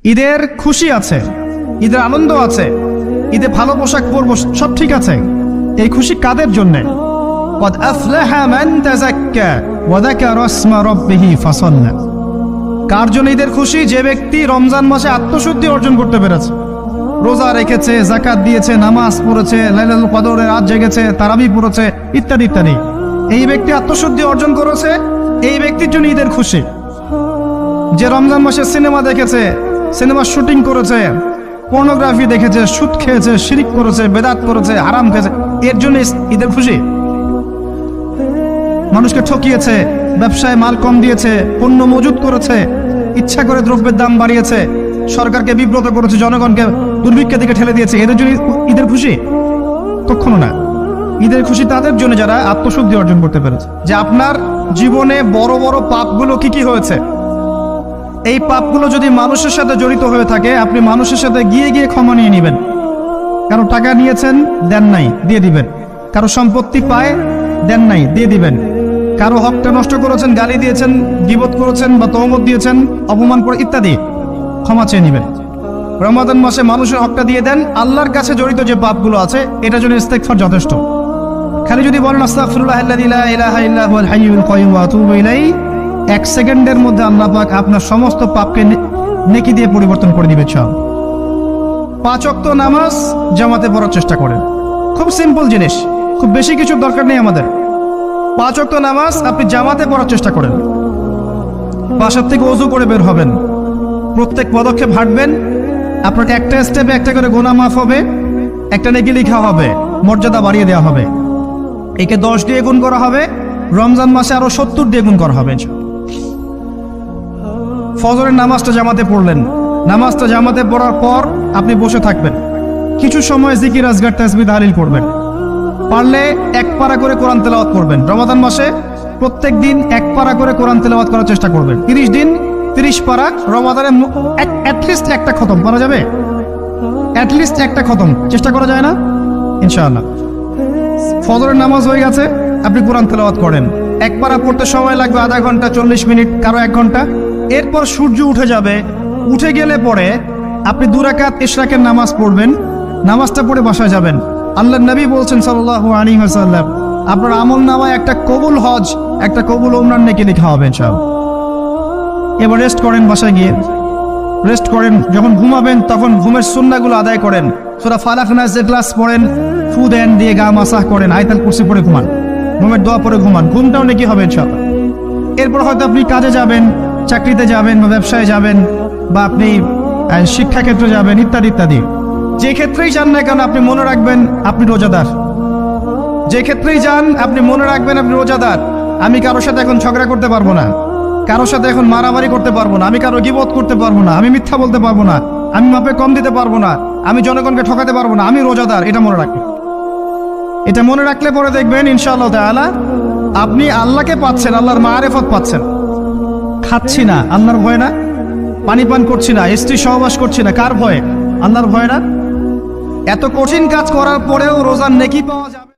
ঈদের খুশি আছে, ঈদের আনন্দ আছে, ঈদে ভালো পোশাক পরবো, সব ঠিক আছে। এই খুশি কাদের জন্য? قد أفلح من تزكى وذكر اسم ربه فصلى। কার জন্য ঈদের খুশি? যে ব্যক্তি রমজান মাসে আত্মশুদ্ধি অর্জন করতে পেরেছে, রোজা রেখেছে, যাকাত দিয়েছে, নামাজ পড়েছে, লাইলাতুল কদরের রাত জেগেছে, তারাবি পড়েছে, ইত্যাদি ইত্যাদি। এই ব্যক্তি আত্মশুদ্ধি অর্জন করেছে, এই ব্যক্তির জন্য ঈদের খুশি। যে রমজান মাসে সিনেমা দেখেছে, সিনেমার শুটিং করেছে, পর্নোগ্রাফি দেখেছে, সুদ খেয়েছে, শিরিক করেছে, বেদাত করেছে, হারাম খেয়েছে, এর জন্য ঈদের খুশি। মানুষকে ঠকিয়েছে, ব্যবসায় মাল কম দিয়েছে, পণ্য মজুত করেছে, ইচ্ছা করে দ্রব্যের দাম বাড়িয়েছে, সরকারকে বিব্রত করেছে, জনগণকে দুর্ভিক্ষের দিকে ঠেলে দিয়েছে, এদের জন্য ঈদের খুশি? কখনো না। ঈদের খুশি তাদের জন্য যারা আত্মশুদ্ধি অর্জন করতে পেরেছে। যে আপনার জীবনে বড় বড় পাপগুলো কি কি হয়েছে, এই পাপগুলো যদি মানুষের সাথে জড়িত হয়ে থাকে, আপনি মানুষের সাথে গিয়ে গিয়ে ক্ষমা নিয়ে নেবেন। কারো টাকা নিয়েছেন, দেন নাই, দিয়ে দিবেন। কারো সম্পত্তি পায়, দেন নাই, দিয়ে দিবেন। কারো হকটা নষ্ট করেছেন, গালি দিয়েছেন, গীবত করেছেন বা তহমত দিয়েছেন, অপমান করে ইত্যাদি, ক্ষমা চেয়ে নেবেন। রমাদান মাসে মানুষের হকটা দিয়ে দেন। আল্লাহর কাছে জড়িত যে পাপগুলো আছে, এটার জন্য ইস্তেগফার যথেষ্ট। খালি যদি বলেন আস্তাগফিরুল্লাহাল্লাযী লা ইলাহা ইল্লা হুয়াল হাইয়ুল কাইয়্যুম ওয়া আতুবু ইলাইহি, এক সেকেন্ডের মধ্যে আল্লাহ পাক আপনার সমস্ত পাপকে নেকি দিয়ে পরিবর্তন করে দিবে। 5 ওয়াক্ত নামাজ জামাতে পড়ার চেষ্টা করেন। খুব সিম্পল জিনিস, খুব বেশি কিছু দরকার নেই আমাদের। 5 ওয়াক্ত নামাজ আপনি জামাতে পড়ার চেষ্টা করেন। বাসার থেকে ওযু করে বের হবেন, প্রত্যেক পদক্ষেপ হাঁটবেন, আপনার একটা স্টেপে একটা করে গুনাহ মাফ হবে, একটা নেকি লেখা হবে, মর্যাদা বাড়িয়ে দেওয়া হবে। একে 10 দিয়ে গুণ করা হবে, রমজান মাসে আরো 70 দিয়ে গুণ করা হবে। ফজরের নামাজটা জামাতে পড়লেন, নামাজটা জামাতে পড়ার পর আপনি বসে থাকবেন, কিছু সময় জিকির আজগার তাসবিহ তাহলিল করবেন। পারলে 1 পারা করে কোরআন তেলাওয়াত করবেন। রমাদান মাসে প্রত্যেক দিন 1 পারা করে কোরআন তেলাওয়াত করার চেষ্টা করবেন। 30 দিন 30 পারা, রমাদানে অ্যাটলিস্ট একটা খতম করা যাবে, অ্যাটলিস্ট একটা খতম চেষ্টা করা যায় না? ইনশাআল্লাহ। ফজরের নামাজ হয়ে গেছে, আপনি কোরআন তেলাওয়াত করেন। 1 পারা পড়তে সময় লাগবে আধা ঘন্টা, 40 মিনিট, কারো 1 ঘন্টা। এরপর সূর্য উঠে যাবে, উঠে গেলে পরে আপনি 2 রাকাত ইশরাকের নামাজ পড়বেন। নামাজটা পড়ে বাসায় যাবেন। আল্লাহর নবী বলছেন সাল্লাল্লাহু আলাইহি ওয়াসাল্লাম, আপনার আমলনামায় একটা কবুল হজ, একটা কবুল উমরার নেকি লেখা হবে ইনশাআল্লাহ। এবার রেস্ট করেন, বাসায় গিয়ে রেস্ট করেন। যখন ঘুমাবেন তখন ঘুমের সুন্নাহগুলো আদায় করেন। সূরা ফালাক নাস ইখলাস পড়েন, ফু দেন, দিয়ে গা মাসাহ করেন, আয়াতুল কুরসি পড়ে ঘুমান, ঘুমের দোয়া পড়ে ঘুমান। ঘুমটাও নেকি হবে ইনশাআল্লাহ। এরপর হয়তো আপনি কাজে যাবেন, চাকরিতে যাবেন, বা ব্যবসায় যাবেন, বা আপনি শিক্ষাক্ষেত্রে যাবেন, ইত্যাদি ইত্যাদি। যে ক্ষেত্রেই যান না কেন আপনি মনে রাখবেন আপনি রোজাদার। যে ক্ষেত্রেই যান আপনি মনে রাখবেন আপনি রোজাদার। আমি কারোর সাথে এখন ঝগড়া করতে পারবো না, কারোর সাথে এখন মারামারি করতে পারবো না, আমি কারো গীবত করতে পারবো না, আমি মিথ্যা বলতে পারবো না, আমি মাপে কম দিতে পারবো না, আমি জনগণকে ঠকাতে পারবো না, আমি রোজাদার। এটা মনে রাখবেন। এটা মনে রাখলে পরে দেখবেন ইনশাআল্লাহ তাআলা আপনি আল্লাহকে পাচ্ছেন, আল্লাহর মারিফত পাচ্ছেন। খাচ্ছি না, আল্লাহর ভয় না? পানি পান করছি না, স্ত্রী সহবাস করছি না, কার ভয়ে? আল্লাহর ভয় না? এত কঠিন কাজ করার পরেও রোজার নেকি পাওয়া যায়।